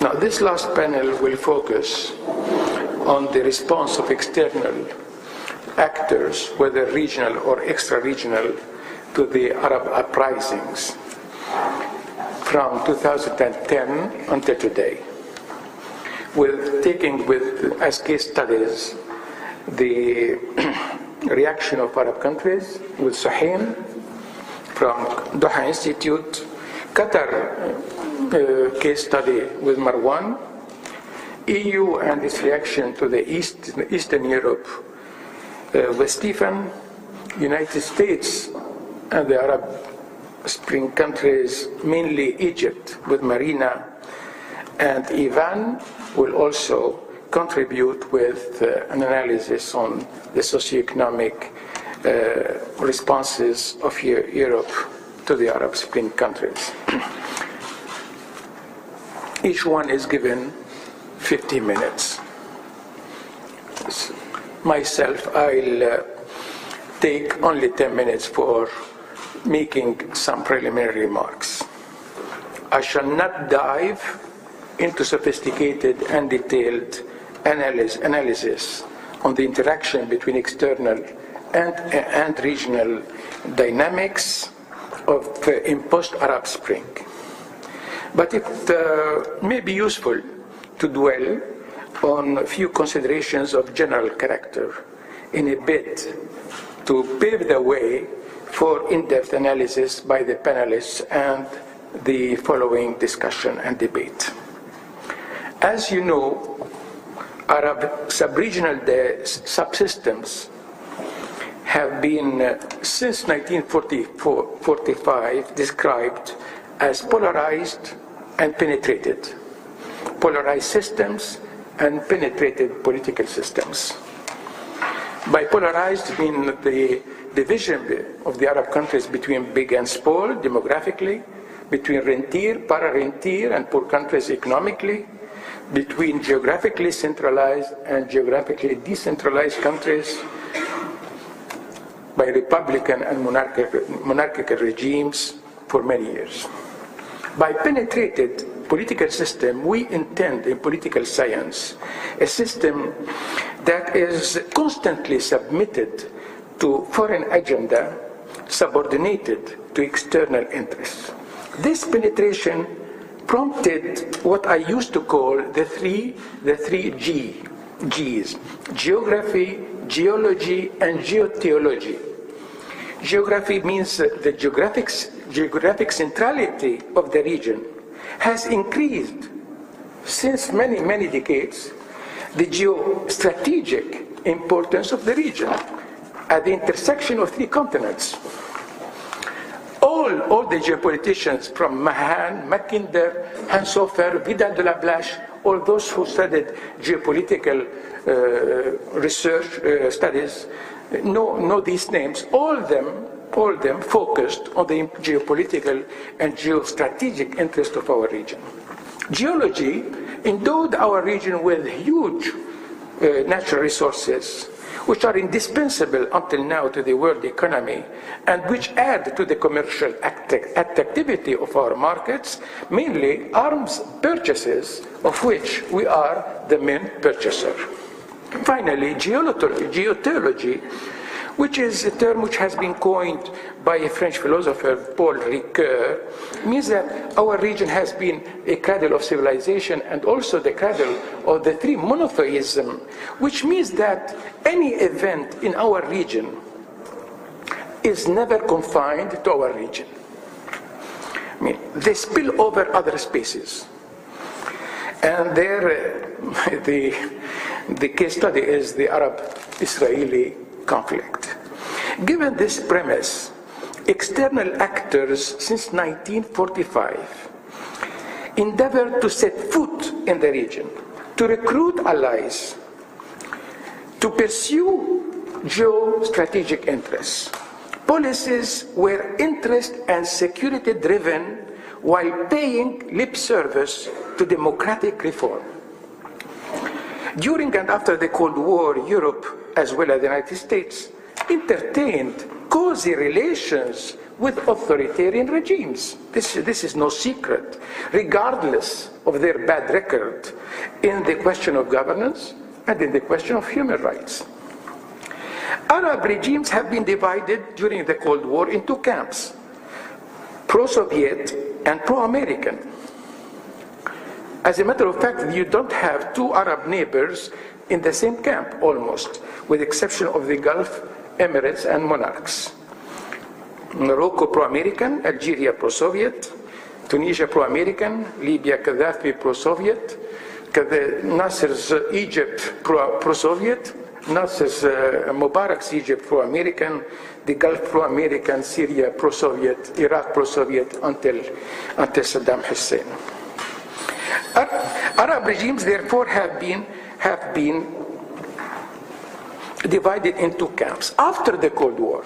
Now, this last panel will focus on the response of external actors, whether regional or extra-regional, to the Arab uprisings from 2010 until today, taking as case studies the reaction of Arab countries with Suhaim from Doha Institute, Qatar case study with Marwan, EU and its reaction to the Eastern Europe with Stephen, United States and the Arab Spring countries, mainly Egypt with Marina, and Ivan will also contribute with an analysis on the socioeconomic responses of Europe to the Arab Spring countries. Each one is given 50 minutes. Myself, I'll take only 10 minutes for making some preliminary remarks. I shall not dive into sophisticated and detailed analysis on the interaction between external and regional dynamics of in post-Arab Spring. But it may be useful to dwell on a few considerations of general character in a bid to pave the way for in-depth analysis by the panelists and the following discussion and debate. As you know, Arab sub-regional subsystems have been, since 1945, described as polarized and penetrated. Polarized systems and penetrated political systems. By polarized, mean the division of the Arab countries between big and small demographically, between rentier, para-rentier, and poor countries economically, between geographically centralized and geographically decentralized countries, by republican and monarchical regimes for many years. By penetrated political system, we intend in political science a system that is constantly submitted to foreign agenda, subordinated to external interests. This penetration prompted what I used to call the three G's: geography, geology, and geotheology. Geography means the geographic centrality of the region has increased since many decades. The geostrategic importance of the region at the intersection of three continents. All the geopoliticians from Mahan, Mackinder, Hans Hofer, Vidal de la Blache, all those who studied geopolitical research studies know these names. All of them focused on the geopolitical and geostrategic interest of our region. Geology endowed our region with huge natural resources, which are indispensable until now to the world economy, and which add to the commercial activity of our markets, mainly arms purchases, of which we are the main purchaser. Finally, geotheology, which is a term which has been coined by a French philosopher, Paul Ricoeur, means that our region has been a cradle of civilization and also the cradle of the three monotheism, which means that any event in our region is never confined to our region. I mean, they spill over other spaces. And there, the case study is the Arab-Israeli conflict. Given this premise, external actors since 1945 endeavored to set foot in the region, to recruit allies, to pursue geostrategic interests. Policies were interest and security driven while paying lip service to democratic reform. During and after the Cold War, Europe, as well as the United States, entertained cozy relations with authoritarian regimes. This is no secret, regardless of their bad record in the question of governance and in the question of human rights. Arab regimes have been divided during the Cold War into camps, pro-Soviet and pro-American. As a matter of fact, you don't have two Arab neighbors in the same camp, almost, with the exception of the Gulf Emirates and monarchs. Morocco pro-American, Algeria pro-Soviet, Tunisia pro-American, Libya Gaddafi pro-Soviet, Nasser's Egypt pro-Soviet, Nasser's Mubarak's Egypt pro-American, the Gulf pro-American, Syria pro-Soviet, Iraq pro-Soviet until Saddam Hussein. Arab regimes, therefore, have been divided into camps. After the Cold War,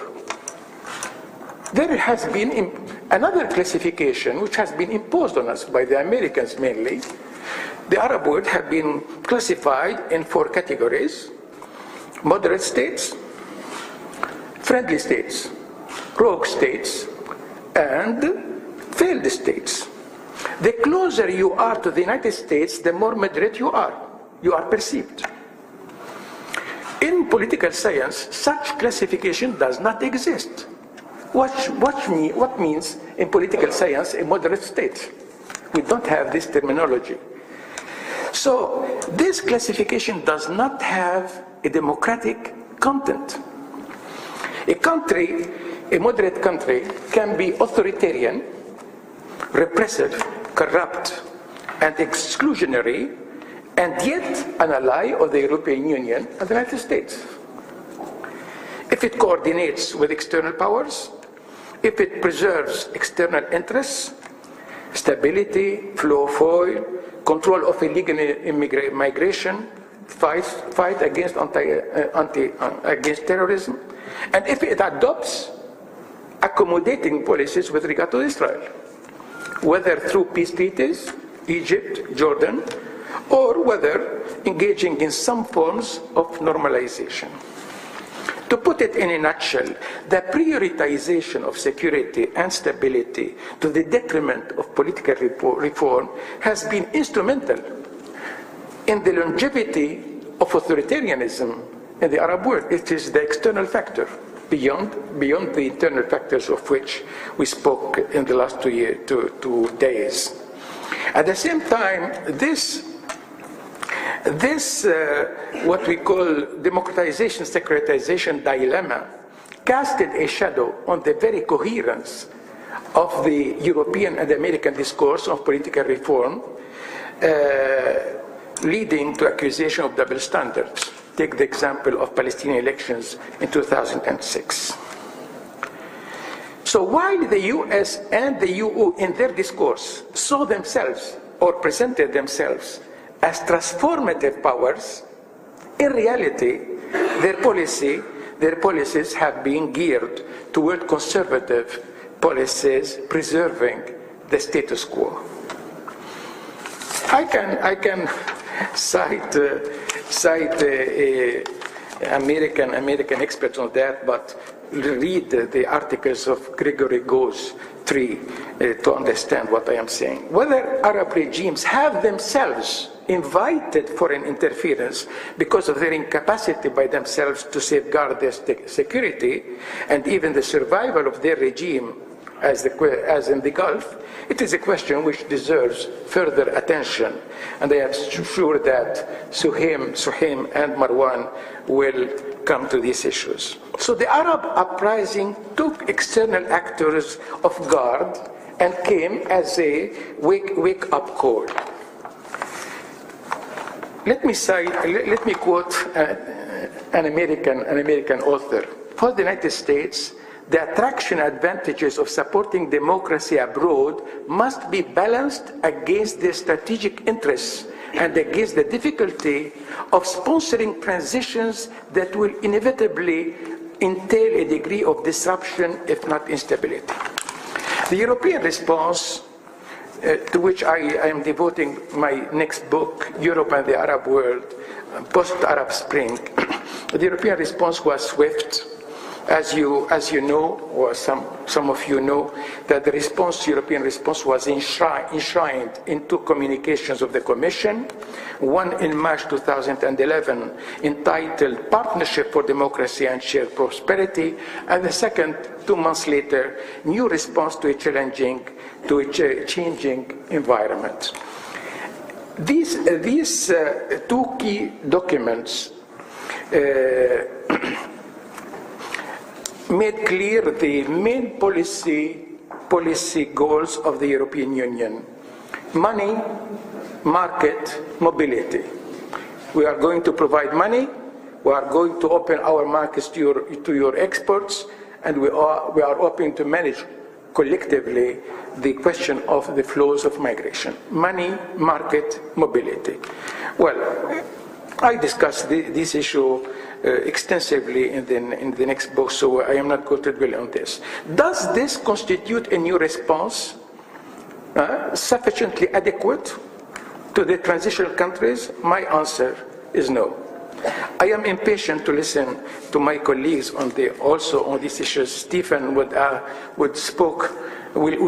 there has been another classification which has been imposed on us by the Americans mainly. The Arab world have been classified in 4 categories: moderate states, friendly states, rogue states, and failed states. The closer you are to the United States, the more moderate you are perceived. In political science, such classification does not exist. What means in political science a moderate state? We don't have this terminology. So this classification does not have a democratic content. A moderate country can be authoritarian, repressive, corrupt, and exclusionary, and yet an ally of the European Union and the United States. If it coordinates with external powers, if it preserves external interests, stability, flow of oil, control of illegal migration, fight against against terrorism, and if it adopts accommodating policies with regard to Israel, whether through peace treaties, Egypt, Jordan, or whether engaging in some forms of normalization. To put it in a nutshell, the prioritization of security and stability to the detriment of political reform has been instrumental in the longevity of authoritarianism in the Arab world. It is the external factor, beyond the internal factors of which we spoke in the last 2 days. At the same time, this what we call democratization, securitization dilemma casted a shadow on the very coherence of the European and American discourse of political reform, leading to accusation of double standards. Take the example of Palestinian elections in 2006. So while the US and the EU in their discourse saw themselves or presented themselves as transformative powers, in reality, their policies have been geared toward conservative policies preserving the status quo. I can cite American experts on that, but read the articles of Gregory Gause 3 to understand what I am saying. Whether Arab regimes have themselves invited foreign interference because of their incapacity by themselves to safeguard their security and even the survival of their regime as in the Gulf, it is a question which deserves further attention. And I am sure that Suhaim and Marwan will come to these issues. So the Arab uprising took external actors off guard and came as a wake-up call. Let me quote an American author. For the United States, the attraction advantages of supporting democracy abroad must be balanced against their strategic interests and against the difficulty of sponsoring transitions that will inevitably entail a degree of disruption, if not instability. The European response, to which I am devoting my next book, Europe and the Arab World, Post-Arab Spring, the European response was swift, As you know, or some of you know, that the European response was enshrined in two communications of the Commission, one in March 2011 entitled Partnership for Democracy and Shared Prosperity, and the second, 2 months later, New Response to a Changing Environment. These two key documents made clear the main policy goals of the European Union: money, market, mobility. We are going to provide money, we are going to open our markets to your exports, and we are hoping to manage collectively the question of the flows of migration. Money, market, mobility. Well, I discussed this issue extensively in the next book, so I am not going to dwell on this. Does this constitute a new response sufficiently adequate to the transitional countries? My answer is no. I am impatient to listen to my colleagues also on these issues. Stephen will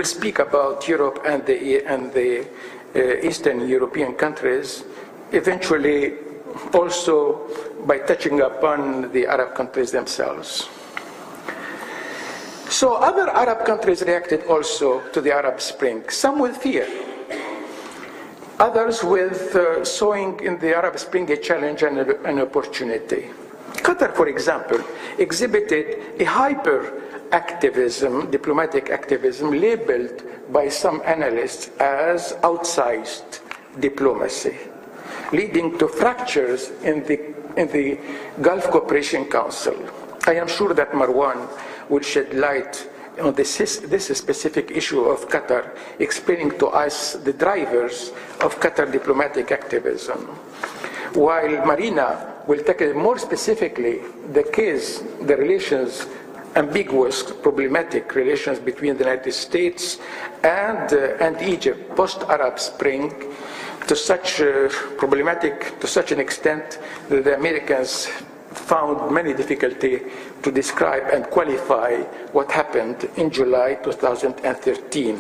speak about Europe and the Eastern European countries, eventually also by touching upon the Arab countries themselves. So other Arab countries reacted also to the Arab Spring, some with fear, others with sowing in the Arab Spring a challenge and an opportunity. Qatar, for example, exhibited a hyper-activism, diplomatic activism, labeled by some analysts as outsized diplomacy, leading to fractures in the Gulf Cooperation Council. I am sure that Marwan will shed light on this specific issue of Qatar, explaining to us the drivers of Qatar diplomatic activism. While Marina will tackle more specifically the relations, ambiguous, problematic relations between the United States and Egypt post-Arab Spring, to such problematic to such an extent that the Americans found many difficulty to describe and qualify what happened in July 2013,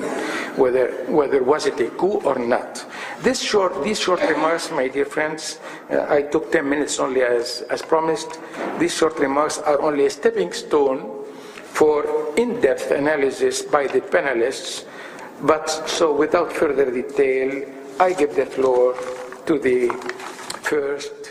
whether was it a coup or not. These short remarks, my dear friends, I took 10 minutes only as promised. These short remarks are only a stepping stone for in-depth analysis by the panelists, but so without further detail, I give the floor to the first